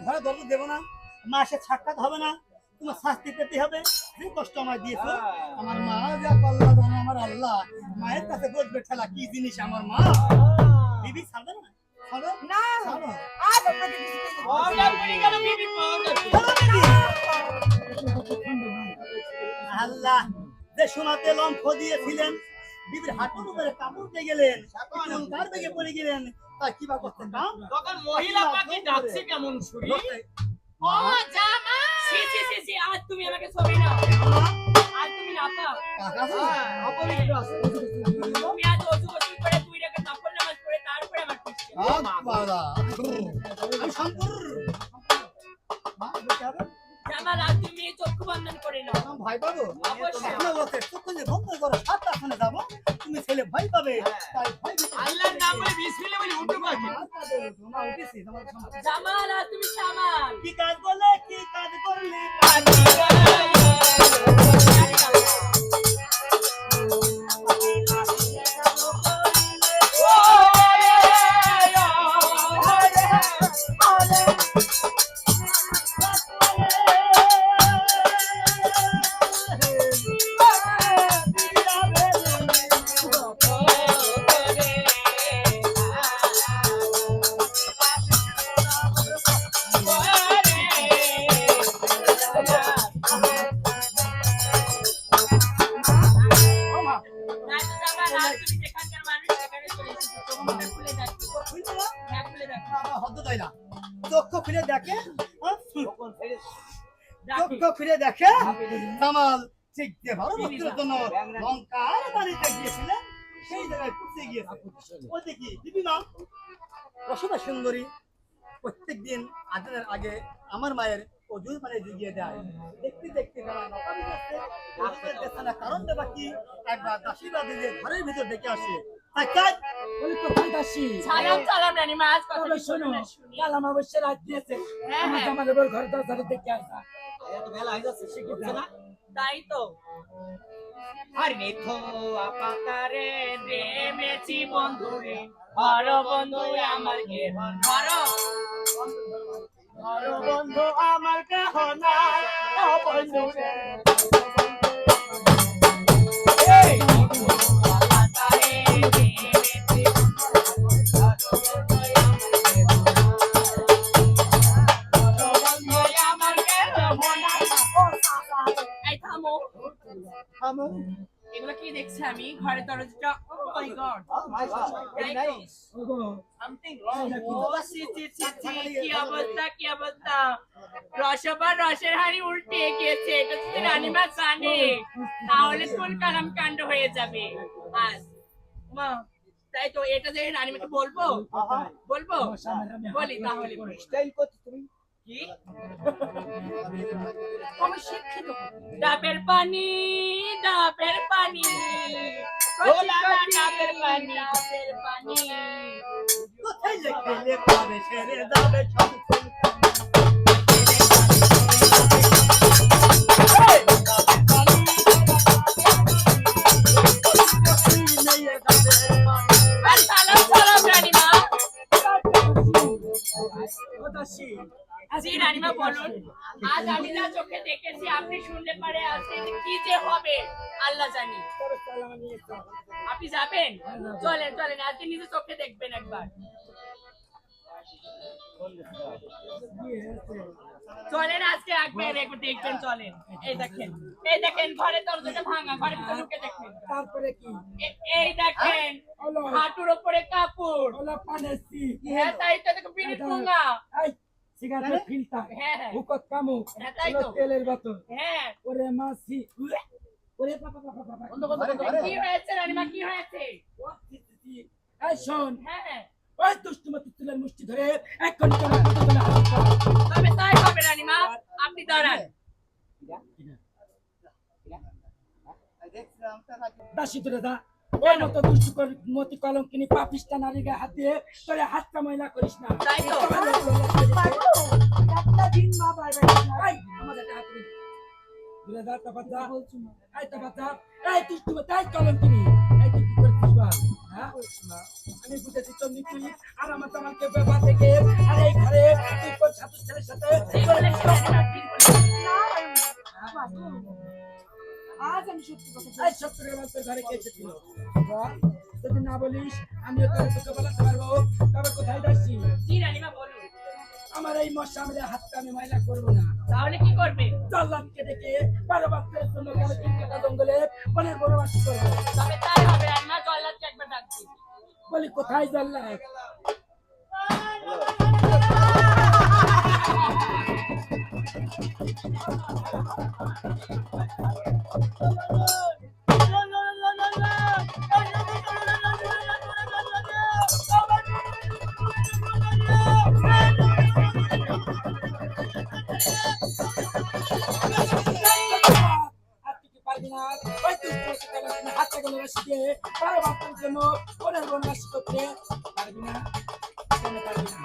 ঘরে দরদ দেবো না, মাসে সাক্ষাৎ হবে না, তোমার শাস্তি পেতে হবে। যে কষ্ট আমায় দিয়েছো, আমার মা যা পাল্লা জানে আমার আল্লাহ। মায়ের কাছে বসবে ঠেলা, কি জিনিস আমার মা। বিবি ছাড়বে না, ছাড়ো না, ছাড়ো। আল্লাহ যে সোনাতে লম্ফ দিয়েছিলেন, বিবির হাঁটুর উপরে কাপড় দিয়ে গেলেন, চুলকার বেগে পড়ে গেলেন, তা কি বা করতে কাম? তখন মহিলা পাখি ডাকছে কেমন শুনি? ও জামা, সি সি সি সি, আজ তুমি আমাকে ছবি নাও, আজ তুমি নাপা অপবিত্র আছে। তুমি আজ ওযু গোসল করে দুই রাকাত নফল নামাজ পড়ে তারপরে আমার খুশি। আমি সম্পূর্ণ জামাল, আজ তুমি চক্ষু বন্ধন করে নাও। ভয় পাবো? অবশ্যই। চক্ষু বন্ধ করো, সাতটা ফোনে যাবো, তুমি ছেলে ভয় পাবে, তাই ভয় আল্লাহর নাম বলে বিসমিল্লাহ বলে উঠো পাখি। জামাল, আজ তুমি সামাল। কি কাজ বলে, কি কাজ করলে, চক্ষু ফিরে দেখে, চক্ষু ফিরে দেখে কামাল ঠিক যে ভালো ভক্তের জন্য লঙ্কার বাড়িতে গিয়েছিলেন, সেই জায়গায় পুষে গিয়েছে। ওই দেখি দিবি মা রসদা সুন্দরী প্রত্যেকদিন আজানের আগে আমার মায়ের অজুর পানি জুগিয়ে দেয়। দেখতে দেখতে বেলা ৯টা বেজে না, কারণ দেবা কি একবার দাসীরা দিয়ে ঘরের ভিতর ডেকে আসে। সালাম সালাম রানী মা, আজ কথা শোনো, কাল আমার অবশ্যই রাত দিয়েছে, আমার জামাই বল ঘরে দরজা দেখে আসা। এত বেলা হয়ে যাচ্ছে, সে করছে না? তাই তো। আরে তো আপাতারে প্রেমেছি বন্ধুরে, হর বন্ধু আমার কে হর, হর বন্ধু আমার কে হনাই, ও বন্ধু রে এই আপাতারে প্রেমেছি এগুলো কি দেখছি আমি ঘরে দরজাটা? ও মাই গড, সামথিং রং। ও সি সি সি সি, কি অবস্থা, কি অবস্থা! রসবার রসের হাড়ি উল্টে গিয়েছে, এটা যদি রানীমা জানে তাহলে তুল কালাম কাণ্ড হয়ে যাবে। আজ মা, তাই তো এটা যে রানীমাকে বলবো, বলবো, বলি তাহলে। স্টাইল করতে তুমি কি শিক্ষিত? ডাবের পানি, ডাবের পানি, ডাবের পানি, ডাবের পানি, কোথায় লেখলে পাবে ছেড়ে যাবে সব। রানীমা বলুন, আজ আমি যা চোখে দেখেছি আপনি শুনলে পারে আজকে কি যে হবে আল্লাহ জানি। আপনি যাবেন? চলেন চলেন, আজকে নিজে চোখে দেখবেন একবার। চলেন আজকে একবার একবার দেখবেন, চলেন। এই দেখেন, এই দেখেন ঘরের দরজাটা ভাঙা, ঘরের ভিতরে ঢুকে দেখেন। তারপরে কি? এই দেখেন হাঁটুর উপরে কাপড়। হ্যাঁ তাই তো, দেখো পিরিত ভাঙা। সিগারেটের ফিল্টার, হ্যাঁ হুকত কামুক, হ্যাঁ তাই তো, তেলের বোতল, হ্যাঁ। ওরে মাসি, ওরে বাবা বাবা বাবা, কি হয়েছে রানীমা, কি হয়েছে? এই শোন, হ্যাঁ ওই দুষ্টুমতি তুলের মুষ্টি ধরে এখন তোমার বলে হাত কর। তবে তাই হবে রানীমা, আপনি দাঁড়ান। দাসী ধরে দা, ওই মতো দুষ্টু মতি কলঙ্কিনী পাপিষ্টা নারীকে হাত দিয়ে তোরে হাতটা ময়লা করিস না। তাই তো। একটা দিন মা বাইরে এই আমাদের হাত ধরে দা, তারপর যা বলছো না, এই তারপর যা, এই দুষ্টু তাই কলঙ্কিনী, এই তুই কি করছিস বল? হ্যাঁ আমি বুঝেছি তুমি তুই আর আমার তোমাকে ব্যাপার থেকে আর এই ঘরে তুই কোন ছাত্র ছেলের সাথে আজ আমি সত্যি কথা বলছি। এই সত্তর তোর ঘরে কে এসেছিল বল যদি না বলিস আমিও তোকে বলাতে পারবো তবে কোথায় যাচ্ছি জি রানীমা বলুন। আমার এই মশা আমি হাতটা আমি ময়লা করবো না তাহলে কি করবে? জল্লাদকে ডেকে 12 বাচ্চার জন্য আমি 3 টাকা জঙ্গলে অনেক বড়বাসী করবো তবে তাই হবে রানীমা, জল্লাদকে একবার ডাকছি। বলি কোথায় জল্লাদ আর তুই কি পারবি না ওই দুষ্ট হাতটা গেলে শিখে 12 বাচ্চার জন্য অনেক বড়বাসী করতে পারবি না কেন পারবি না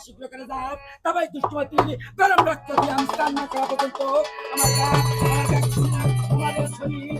শীঘ্র করে যাও তবে দুষ্টমতি গরম রক্ত দিয়ে আমি স্নান না করা পর্যন্ত আমার গা আমাদের শরীর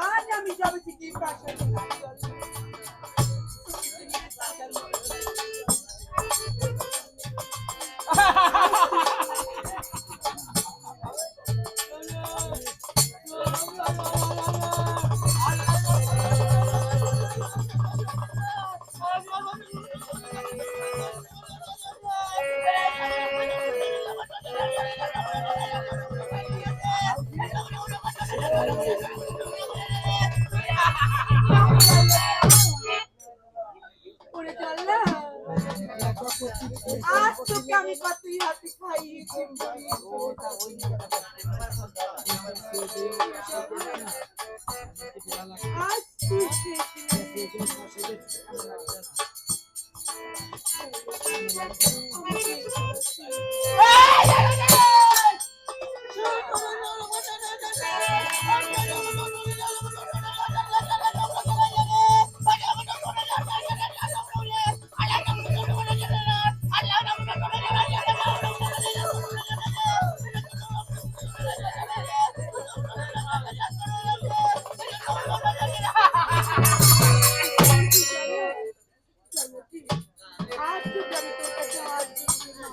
আজ আমি যাবো কি পাশে ওরে চল্লা আজ তোকে আমি কতই হাতে খাইয়েছি আজ তুই আজ তোকে আমি তোর কাছে হাত দিচ্ছি না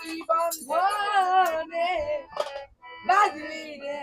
কি বন্ধনে বাজলি রে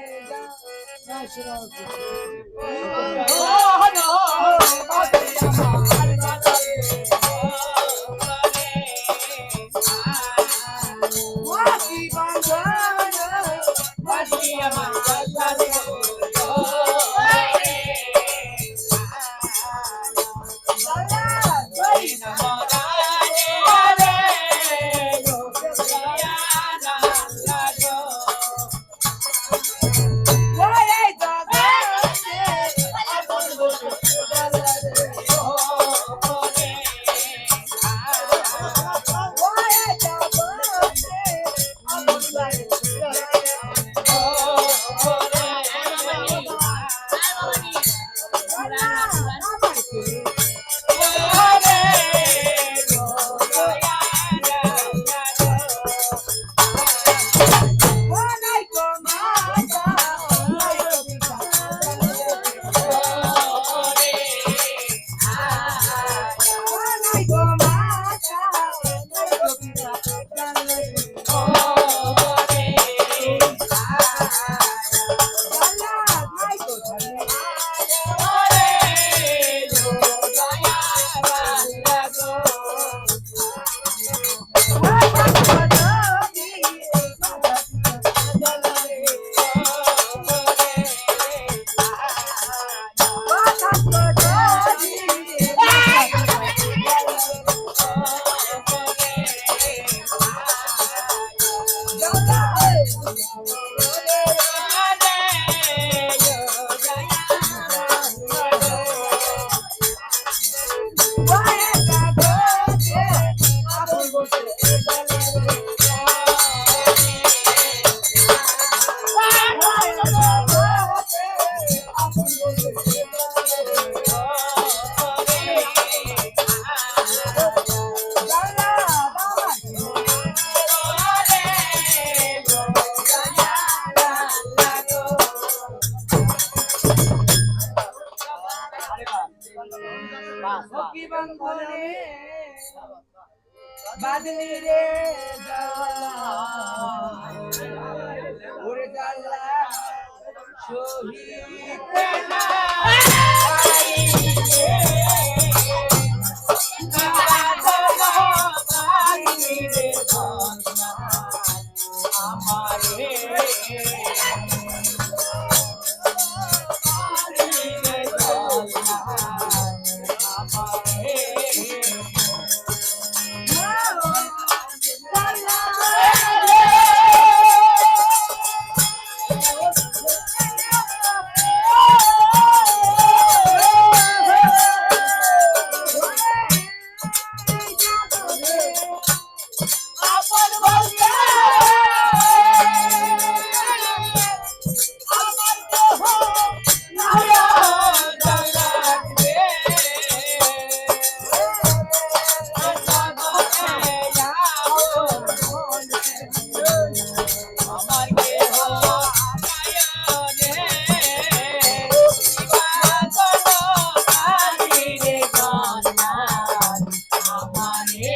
বাদলি রে জ্বালা ওরে জ্বালা সহিতে না পারি রে বাদলি রে জ্বালা আমারে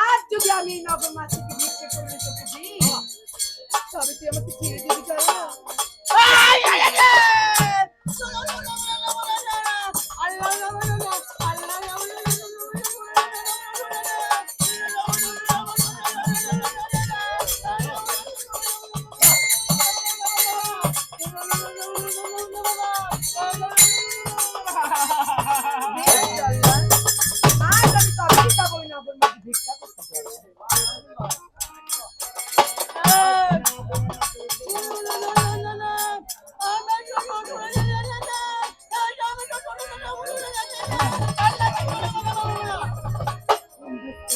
আজ যদি আমি নগর মাছকে ভিক্ষে করে তোকে দিই তবে তুই আমাকে ছেড়ে দিবি চলা আজ আমি তবেই যাবো নগর মাছ ভিক্ষা করতে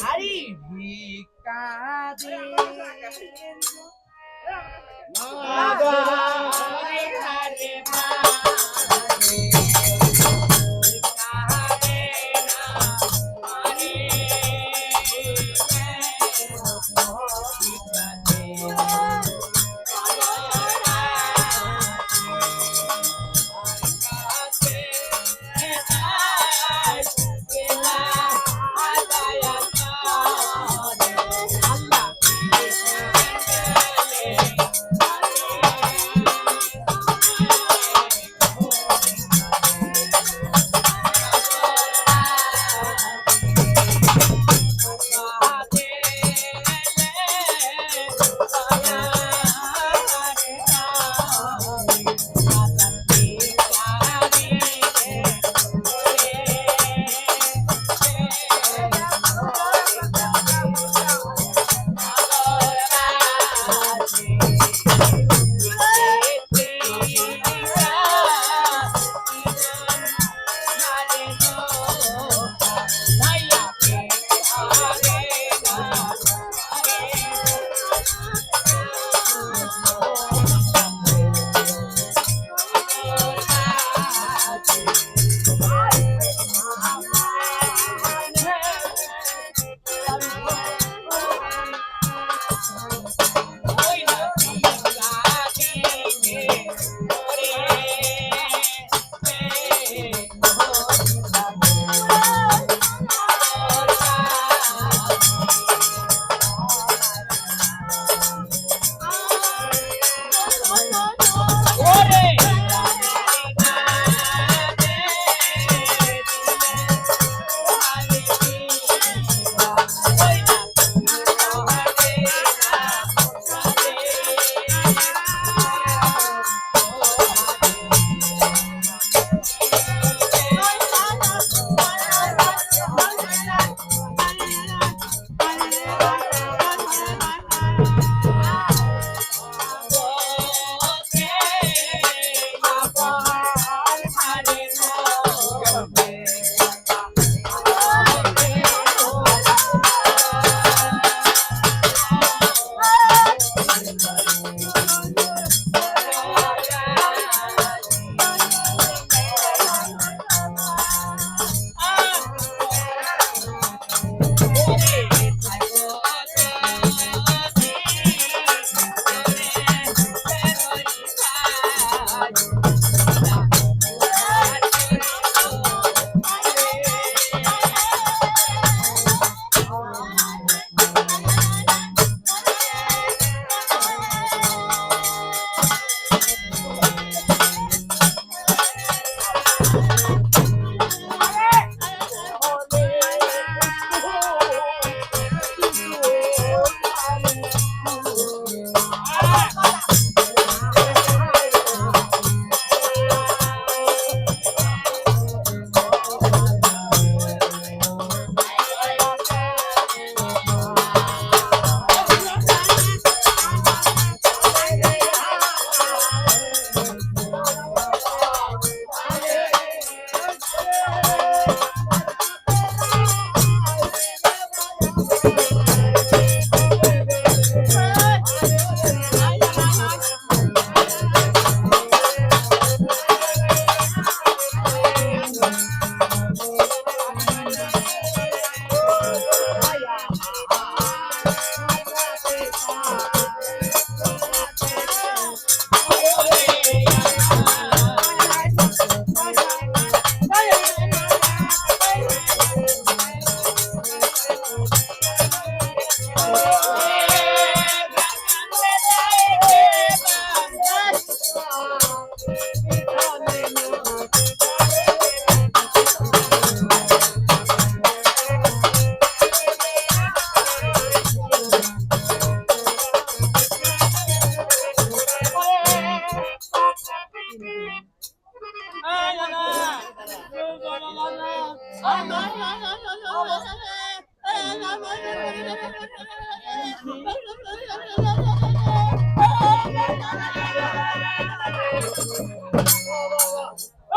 আরে ভিক্ষা দে মাগরে হারে মারে ভিক্ষা দে না আরে ভিক্ষা দে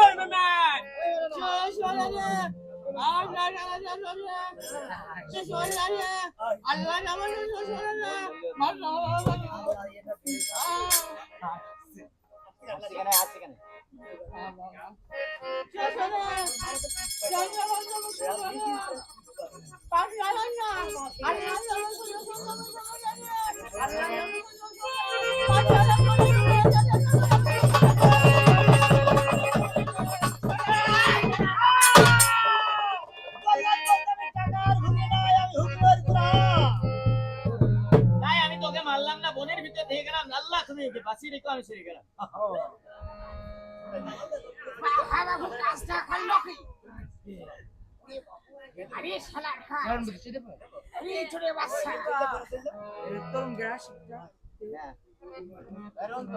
ওই মেম্বার তাই আমি তোকে মারলাম না, বনের ভিতর দিয়ে গেলাম, আল্লাহ তুমি বাঁচিয়ে রেখো, আমি সেরে গেলাম। আরে শালা আরে ছোট বাচ্চা তোর গ্রাস